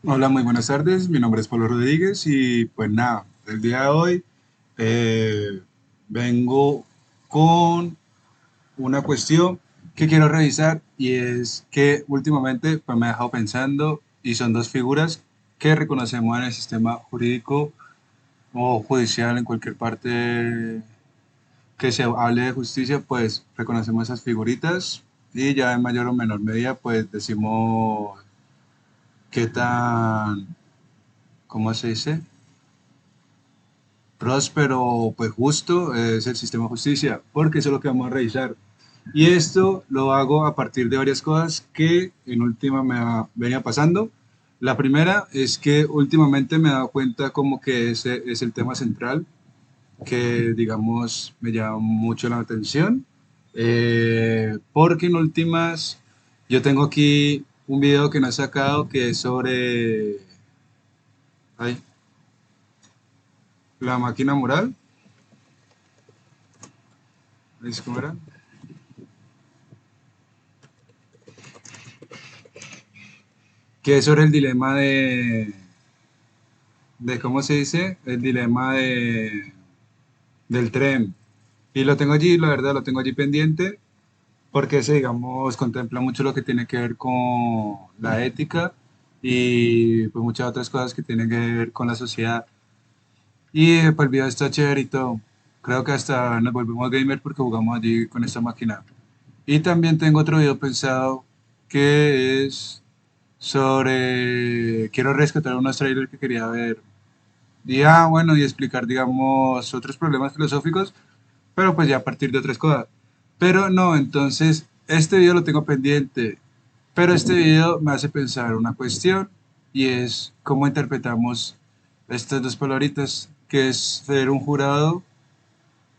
Hola, muy buenas tardes. Mi nombre es Pablo Rodríguez y pues nada, el día de hoy eh, vengo con una cuestión que quiero revisar y es que últimamente pues, me ha dejado pensando y son dos figuras que reconocemos en el sistema jurídico o judicial en cualquier parte que se hable de justicia, pues reconocemos esas figuritas y ya en mayor o menor medida pues decimos qué tan, ¿cómo se dice? Próspero, pues justo, es el sistema de justicia, porque eso es lo que vamos a revisar. Y esto lo hago a partir de varias cosas que en última venía pasando. La primera es que últimamente me he dado cuenta como que ese es el tema central, que digamos me llama mucho la atención, porque en últimas yo tengo aquí un video que no he sacado que es sobre ay, la máquina moral. ¿Cómo era? Que es sobre el dilema de ¿cómo se dice? El dilema del tren. Y lo tengo allí, la verdad, lo tengo allí pendiente, porque ese, digamos, contempla mucho lo que tiene que ver con la ética y pues muchas otras cosas que tienen que ver con la sociedad. Y pues el video está chévere y todo. Creo que hasta nos volvemos gamer porque jugamos allí con esta máquina. Y también tengo otro video pensado que es sobre... Quiero rescatar unos trailers que quería ver. Bueno, y explicar, digamos, otros problemas filosóficos, pero pues ya a partir de otras cosas. Pero no, entonces, este video lo tengo pendiente, pero este video me hace pensar una cuestión y es cómo interpretamos estas dos palabritas, que es ser un jurado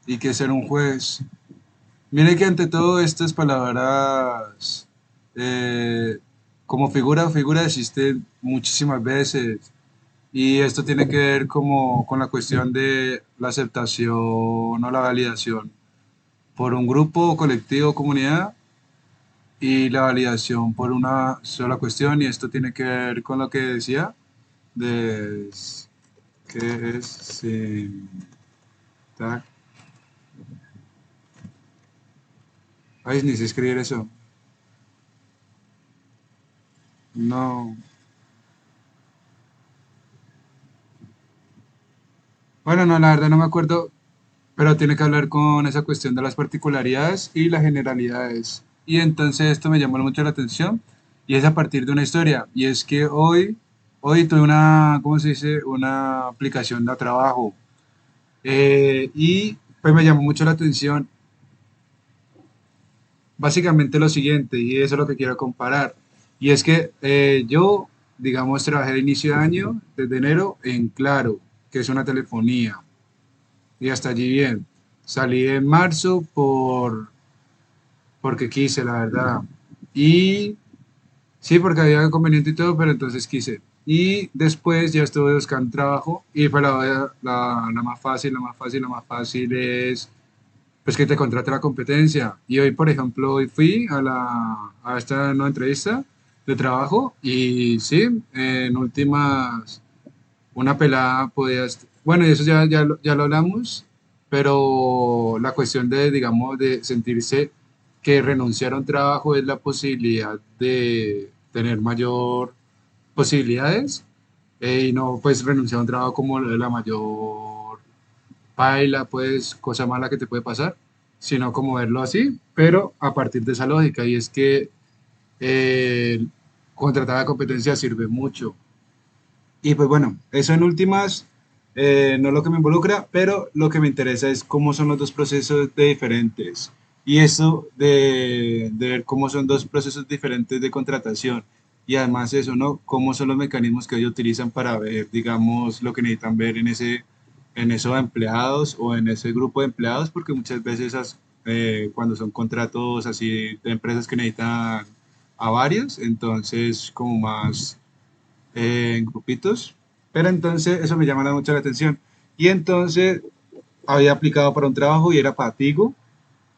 y que es ser un juez. Mire que ante todo estas palabras eh, como figura existen muchísimas veces y esto tiene que ver como con la cuestión de la aceptación o la validación por un grupo, colectivo, comunidad y la validación por una sola cuestión y esto tiene que ver con lo que decía de que es ta- ay, ni sé escribir eso. No. Bueno, no, la verdad no me acuerdo, pero tiene que hablar con esa cuestión de las particularidades y las generalidades. Y entonces esto me llamó mucho la atención y es a partir de una historia. Y es que hoy tuve una, ¿cómo se dice? Una aplicación de trabajo. Y pues me llamó mucho la atención básicamente lo siguiente, y eso es lo que quiero comparar. Y es que yo, digamos, trabajé de inicio de año, desde enero, en Claro, que es una telefonía. Y hasta allí bien. Salí en marzo porque quise, la verdad. Y sí, porque había inconveniente y todo, pero entonces quise. Y después ya estuve buscando trabajo y fue la más fácil, la más fácil es pues que te contrate la competencia. Y hoy, por ejemplo, hoy fui a esta nueva entrevista de trabajo y sí, en últimas una pelada podías, bueno, y eso ya lo hablamos, pero la cuestión de, digamos, de sentirse que renunciar a un trabajo es la posibilidad de tener mayor posibilidades y no pues renunciar a un trabajo como la mayor paila, pues cosa mala que te puede pasar, sino como verlo así, pero a partir de esa lógica y es que eh, contratar a competencia sirve mucho y pues bueno, eso en últimas no es lo que me involucra, pero lo que me interesa es cómo son los dos procesos de diferentes. Y eso de ver cómo son dos procesos diferentes de contratación. Y además eso, ¿no? Cómo son los mecanismos que ellos utilizan para ver, digamos, lo que necesitan ver en esos empleados o en ese grupo de empleados, porque muchas veces cuando son contratos así de empresas que necesitan a varios, entonces como más en grupitos, pero entonces eso me llama mucho la atención. Y entonces había aplicado para un trabajo y era para Tigo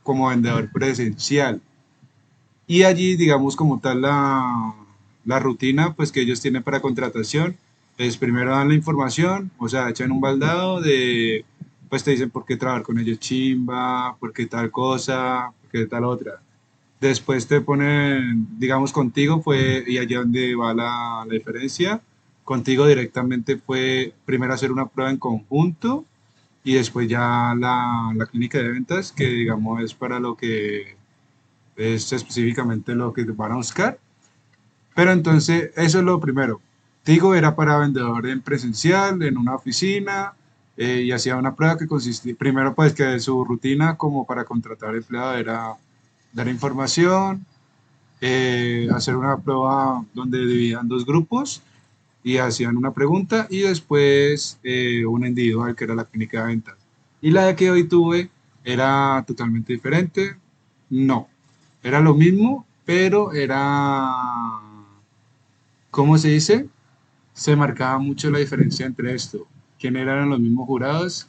como vendedor presencial. Y allí, digamos, como tal, la rutina pues que ellos tienen para contratación es primero dan la información, o sea, echan un baldado de, pues te dicen por qué trabajar con ellos chimba, por qué tal cosa, por qué tal otra. Después te ponen, digamos, contigo fue, y allá donde va la diferencia, contigo directamente fue primero hacer una prueba en conjunto y después ya la clínica de ventas, que digamos es para lo que es específicamente lo que van a buscar. Pero entonces, eso es lo primero. Tigo era para vendedor en presencial, en una oficina, y hacía una prueba que consistía, primero pues que su rutina como para contratar empleado era dar información, hacer una prueba donde dividían dos grupos y hacían una pregunta y después una individual que era la clínica de ventas. Y la que hoy tuve era totalmente diferente. No, era lo mismo, pero era, ¿cómo se dice? Se marcaba mucho la diferencia entre esto. ¿Quién eran los mismos jurados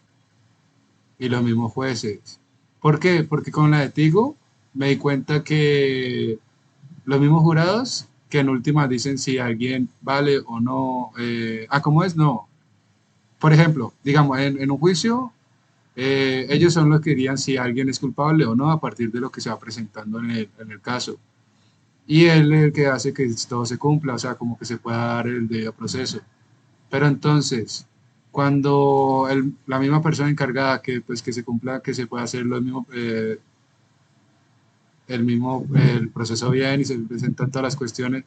y los mismos jueces? ¿Por qué? Porque con la de Tigo me di cuenta que los mismos jurados que en últimas dicen si alguien vale o no. ¿Cómo es? No. Por ejemplo, digamos, en un juicio, ellos son los que dirían si alguien es culpable o no a partir de lo que se va presentando en el caso. Y él es el que hace que todo se cumpla, o sea, como que se pueda dar el debido proceso. Pero entonces, cuando la misma persona encargada que, pues, que se cumpla, que se pueda hacer lo mismo, el proceso bien y se presentan todas las cuestiones,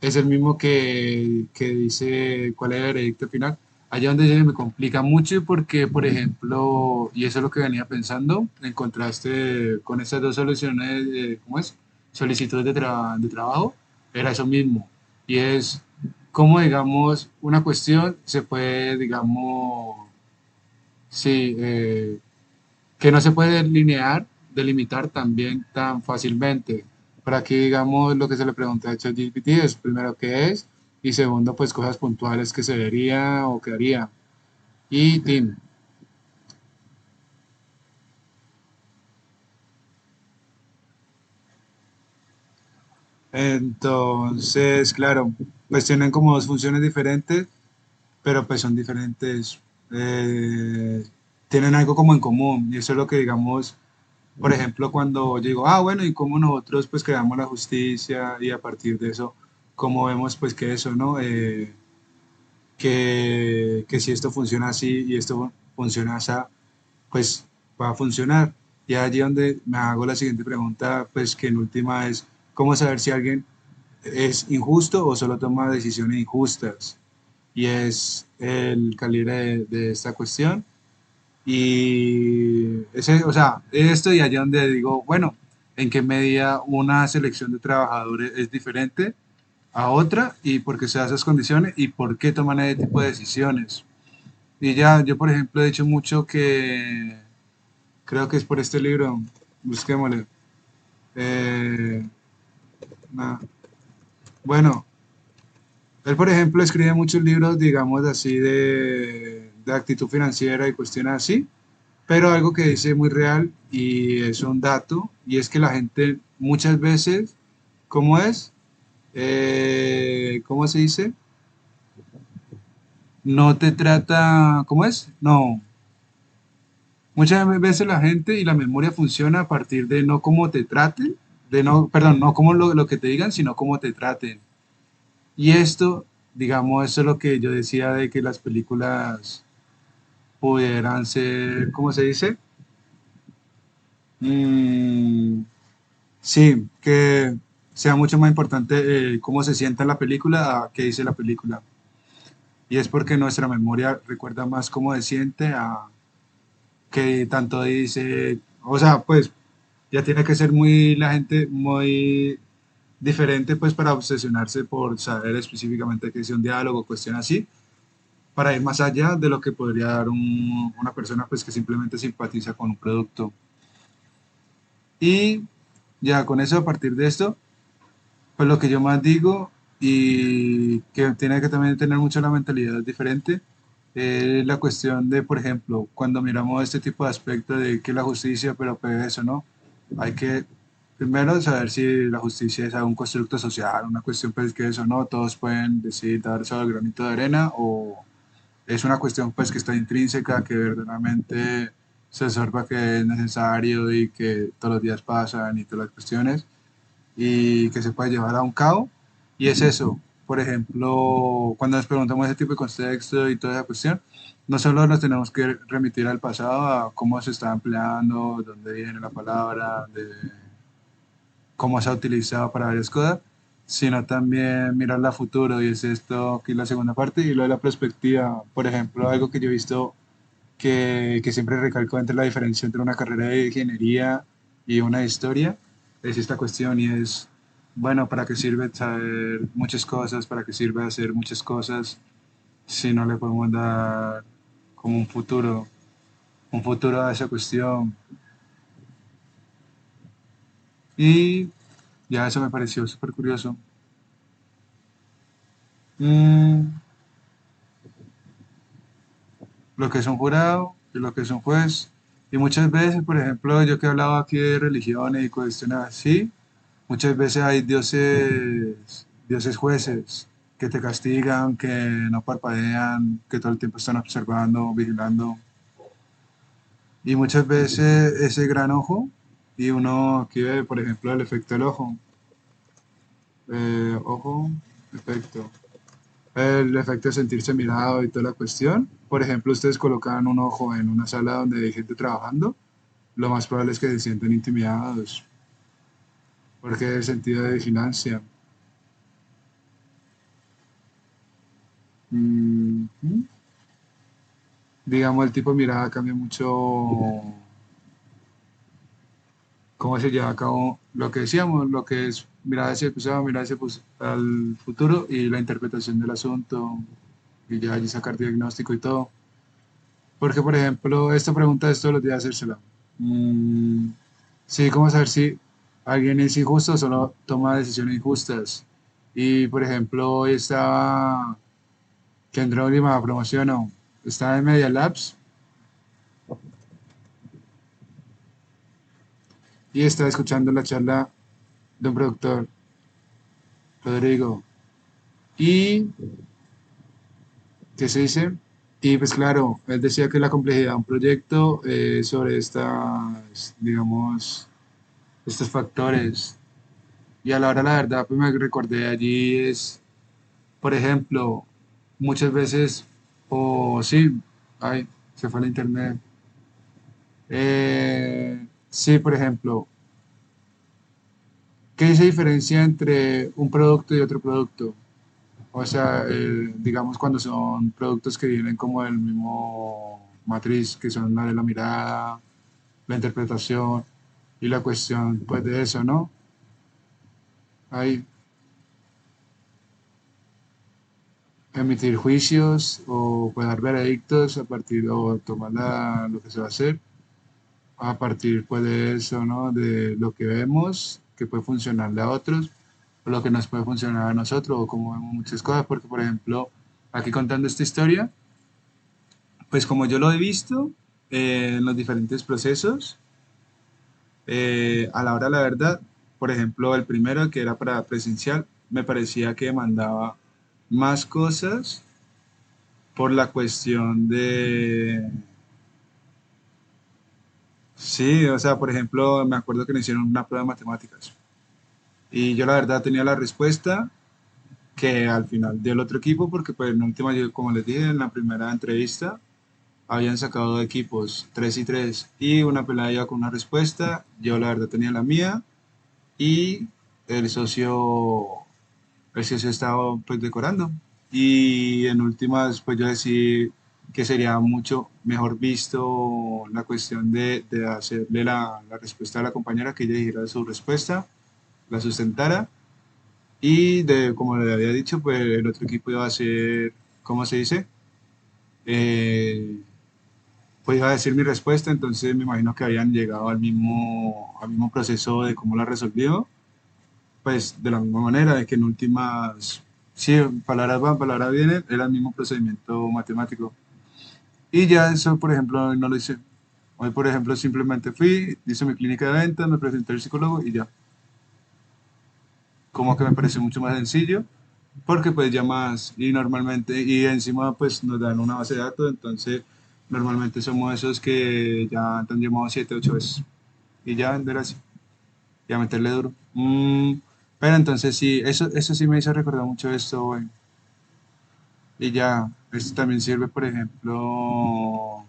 es el mismo que dice cuál es el veredicto final. Allá donde se me complica mucho porque, por ejemplo, y eso es lo que venía pensando, en contraste con esas dos soluciones, ¿cómo es? Solicitudes de trabajo, era eso mismo. Y es como, digamos, una cuestión se puede, digamos, sí, que no se puede delimitar también tan fácilmente. Por aquí, digamos, lo que se le pregunta a ChatGPT es primero qué es y segundo, pues cosas puntuales que se vería o que haría. Y Tim. Entonces, claro, pues tienen como dos funciones diferentes, pero pues son diferentes, eh, tienen algo como en común y eso es lo que digamos. Por ejemplo, cuando yo digo, bueno, y cómo nosotros pues creamos la justicia y a partir de eso, cómo vemos pues que eso, ¿no? Que si esto funciona así y esto funciona así, pues va a funcionar. Y allí donde me hago la siguiente pregunta, pues que en última es, ¿cómo saber si alguien es injusto o solo toma decisiones injustas? Y es el calibre de esta cuestión. Y ese, o sea, esto y allá donde digo, bueno, en qué medida una selección de trabajadores es diferente a otra y por qué se da esas condiciones y por qué toman ese tipo de decisiones. Y ya, yo por ejemplo he dicho mucho que creo que es por este libro, busquémosle. Eh, na- bueno, él por ejemplo escribe muchos libros, digamos así, de actitud financiera y cuestiones así. Pero algo que dice muy real y es un dato, y es que la gente muchas veces, ¿cómo es? ¿Cómo se dice? No te trata, ¿cómo es? No. Muchas veces la gente y la memoria funciona a partir de no cómo te traten, de no, perdón, no cómo lo que te digan, sino cómo te traten. Y esto, digamos, eso es lo que yo decía de que las películas pudieran ser, ¿cómo se dice? Mm, sí, que sea mucho más importante cómo se sienta la película a qué dice la película. Y es porque nuestra memoria recuerda más cómo se siente a qué tanto dice. O sea, pues ya tiene que ser muy la gente muy diferente pues para obsesionarse por saber específicamente qué dice un diálogo, cuestión así, para ir más allá de lo que podría dar una persona pues que simplemente simpatiza con un producto. Y ya con eso, a partir de esto, pues lo que yo más digo y que tiene que también tener mucho la mentalidad diferente es la cuestión de, por ejemplo, cuando miramos este tipo de aspectos de que la justicia, pero pues eso, ¿no? Hay que Primero, saber si la justicia es un constructo social, una cuestión pues que eso no, todos pueden decir dar sobre el granito de arena, o es una cuestión pues que está intrínseca, que verdaderamente se observa que es necesario y que todos los días pasan y todas las cuestiones, y que se puede llevar a un cabo. Y es eso, por ejemplo, cuando nos preguntamos ese tipo de contexto y toda esa cuestión, no solo nos tenemos que remitir al pasado, a cómo se está empleando, dónde viene la palabra, de cómo se ha utilizado para varias cosas, sino también mirar a futuro, y es esto que es la segunda parte, y lo de la perspectiva. Por ejemplo, algo que yo he visto que siempre recalco entre la diferencia entre una carrera de ingeniería y una de historia, es esta cuestión, y es, bueno, ¿para qué sirve saber muchas cosas? ¿Para qué sirve hacer muchas cosas si no le podemos dar como un futuro a esa cuestión? Y ya eso me pareció súper curioso. Mm, lo que es un jurado y lo que es un juez. Y muchas veces, por ejemplo, yo que he hablado aquí de religiones y cuestiones así, muchas veces hay dioses jueces que te castigan, que no parpadean, que todo el tiempo están observando, vigilando. Y muchas veces ese gran ojo, y uno aquí ve, por ejemplo, el efecto del ojo. Ojo, efecto. El efecto de sentirse mirado y toda la cuestión. Por ejemplo, ustedes colocan un ojo en una sala donde hay gente trabajando, lo más probable es que se sienten intimidados, porque el sentido de vigilancia. Mm, digamos, el tipo de mirada cambia mucho cómo se lleva a cabo lo que decíamos, lo que es mirada hacia el pasado, mirada hacia al futuro, y la interpretación del asunto, y ya allí sacar diagnóstico y todo. Porque, por ejemplo, esta pregunta es todos los días hacérsela. Mm, sí, ¿cómo saber si alguien es injusto o solo toma decisiones injustas? Y, por ejemplo, hoy estaba que entró última promoción, o estaba en Media Labs y estaba escuchando la charla de un productor, Rodrigo. Y, ¿qué se dice? Y pues claro, él decía que la complejidad de un proyecto sobre estas, digamos, estos factores. Y a la hora, la verdad, pues me recordé allí es, por ejemplo, muchas veces, o sí, ay, se fue el internet. Sí, por ejemplo, ¿qué se diferencia entre un producto y otro producto? O sea, digamos cuando son productos que vienen como del mismo matriz, que son la de la mirada, la interpretación y la cuestión, pues de eso, ¿no? Hay emitir juicios o pues, dar veredictos a partir, o tomar lo que se va a hacer a partir pues de eso, ¿no? De lo que vemos que puede funcionarle a otros, o lo que nos puede funcionar a nosotros, o como vemos muchas cosas, porque por ejemplo, aquí contando esta historia, pues como yo lo he visto en los diferentes procesos, a la hora de la verdad, por ejemplo, el primero que era para presencial, me parecía que demandaba más cosas por la cuestión de, sí, o sea, por ejemplo, me acuerdo que me hicieron una prueba de matemáticas y yo la verdad tenía la respuesta que al final dio el otro equipo, porque pues en última, yo, como les dije en la primera entrevista, habían sacado equipos 3 y 3 y una pelada iba con una respuesta, yo la verdad tenía la mía, y el socio, el socio estaba pues decorando. Y en últimas, pues yo decidí que sería mucho mejor visto la cuestión de hacerle la respuesta a la compañera, que ella dijera su respuesta, la sustentara, y de, como le había dicho, pues el otro equipo iba a hacer, ¿cómo se dice? Eh, pues iba a decir mi respuesta, entonces me imagino que habían llegado al mismo proceso de cómo la resolvió, pues de la misma manera, de que en últimas, sí, palabras van, palabras vienen, era el mismo procedimiento matemático. Y ya eso, por ejemplo, hoy no lo hice. Hoy, por ejemplo, simplemente fui, hice mi clínica de ventas, me presenté al psicólogo y ya. como que me pareció mucho más sencillo, porque pues ya más, y normalmente, y encima pues nos dan una base de datos, entonces normalmente somos esos que ya han llamado 7, 8 veces, y ya vender así, y a meterle duro. Pero entonces sí, eso sí me hizo recordar mucho esto, güey. Y ya, esto también sirve, por ejemplo,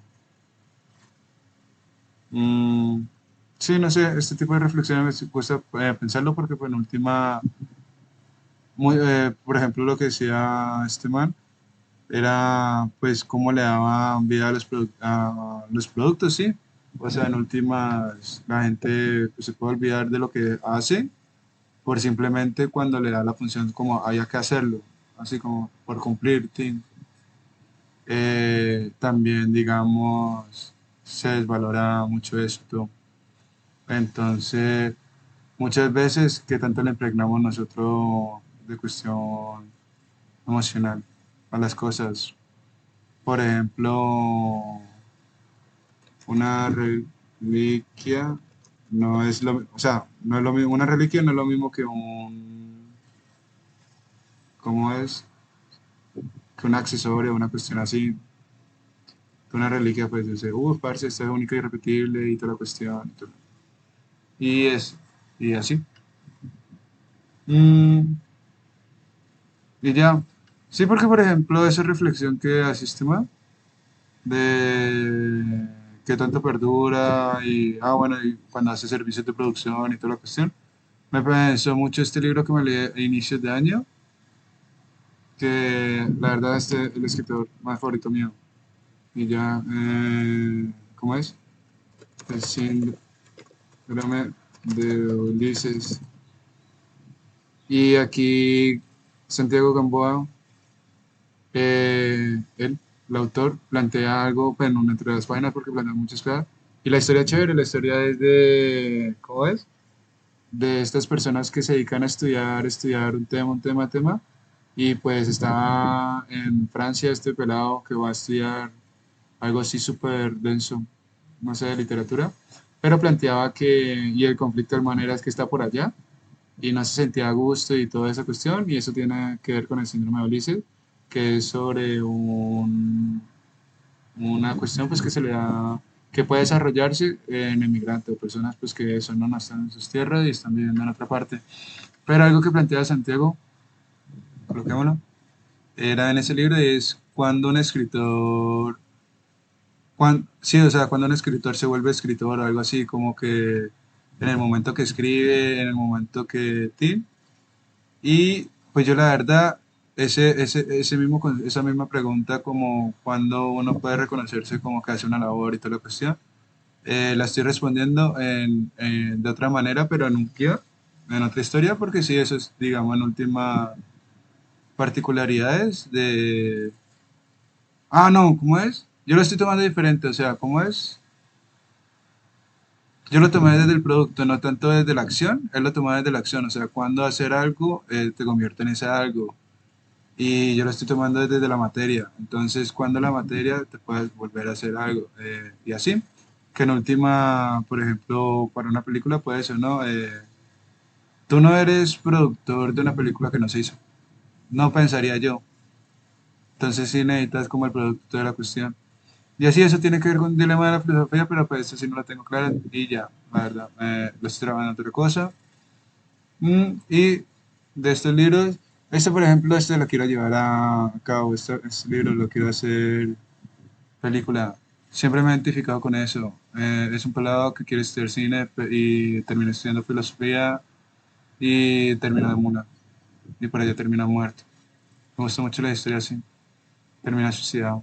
mm, sí, no sé, este tipo de reflexiones me cuesta pensarlo porque pues en última, por ejemplo, lo que decía este man, era pues cómo le daban vida a a los productos, sí. O sea, en últimas, la gente pues, se puede olvidar de lo que hace por simplemente cuando le da la función como haya que hacerlo, así como por cumplir, tin. También, digamos, se desvalora mucho esto. Entonces, muchas veces, ¿qué tanto le impregnamos nosotros de cuestión emocional a las cosas? Por ejemplo, una reliquia no es o sea, no es lo mismo, una reliquia no es lo mismo que ¿cómo es? Que un accesorio, una cuestión así. Que una reliquia, pues dice, parce, esta es única y irrepetible y toda la cuestión. Y es, y así. Mm, y ya. Sí, porque por ejemplo, esa reflexión que hace este man, de qué tanto perdura y, bueno, y cuando hace servicios de producción y toda la cuestión. Me pensó mucho este libro que me leí a inicios de año, que la verdad este es el escritor más favorito mío. Y ya, ¿cómo es? El síndrome de Ulises. Y aquí Santiago Gamboa, él, el autor, plantea algo, bueno, entre las páginas porque plantea muchas cosas. Y la historia es chévere, la historia es de, ¿cómo es? De estas personas que se dedican a estudiar un tema, y pues está en Francia este pelado que va a estudiar algo así súper denso, no sé, de literatura, pero planteaba que, y el conflicto de manera es que está por allá, y no se sentía a gusto y toda esa cuestión, y eso tiene que ver con el síndrome de Ulises, que es sobre una cuestión pues que se le da, que puede desarrollarse en emigrantes o personas pues que eso no están en sus tierras y están viviendo en otra parte. Pero algo que plantea Santiago, coloquémoslo, era en ese libro es cuando un escritor, sí, o sea, cuando un escritor se vuelve escritor o algo así, como que en el momento que escribe, en el momento que, sí, y pues yo la verdad, ese mismo, esa misma pregunta como cuando uno puede reconocerse como que hace una labor y toda la cuestión, la estoy respondiendo de otra manera, pero en un guión, en otra historia, porque sí, eso es, digamos, en última particularidades de... Ah, no, ¿cómo es? Yo lo estoy tomando diferente, o sea, ¿cómo es? Yo lo tomé desde el producto, no tanto desde la acción, él lo tomó desde la acción, o sea, cuando hacer algo te convierte en ese algo. Y yo lo estoy tomando desde la materia. Entonces, cuando la materia te puedes volver a hacer algo. Y así, que en última, por ejemplo, para una película puede ser, ¿no? Tú no eres productor de una película que no se hizo. No pensaría yo. Entonces, sí necesitas como el producto de la cuestión. Y así, eso tiene que ver con un dilema de la filosofía, pero pues eso sí no lo tengo claro. Y ya, la verdad, lo estoy trabajando en otra cosa. Y de estos libros, este por ejemplo, este lo quiero llevar a cabo, este libro lo quiero hacer película. Siempre me he identificado con eso. Es un pelado que quiere estudiar cine y termina estudiando filosofía y termina de mula. Y por allá termina muerto. Me gusta mucho la historia así. Termina suicidado.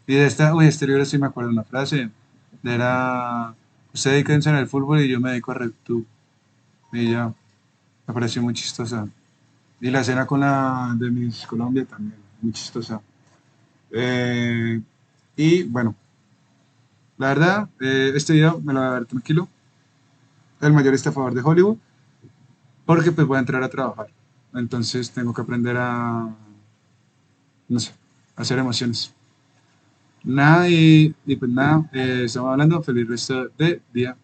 Y de este libro sí me acuerdo una frase. Era, usted dedíquense en el fútbol y yo me dedico a RedTube. Y ya, me pareció muy chistosa. Y la escena con la de Miss Colombia también, muy chistosa. Eh, y bueno, la verdad, este video me lo voy a ver tranquilo. El mayor está a favor de Hollywood, porque pues voy a entrar a trabajar. Entonces tengo que aprender a, no sé, a hacer emociones. Nada, y pues nada, estamos hablando, feliz resto de día.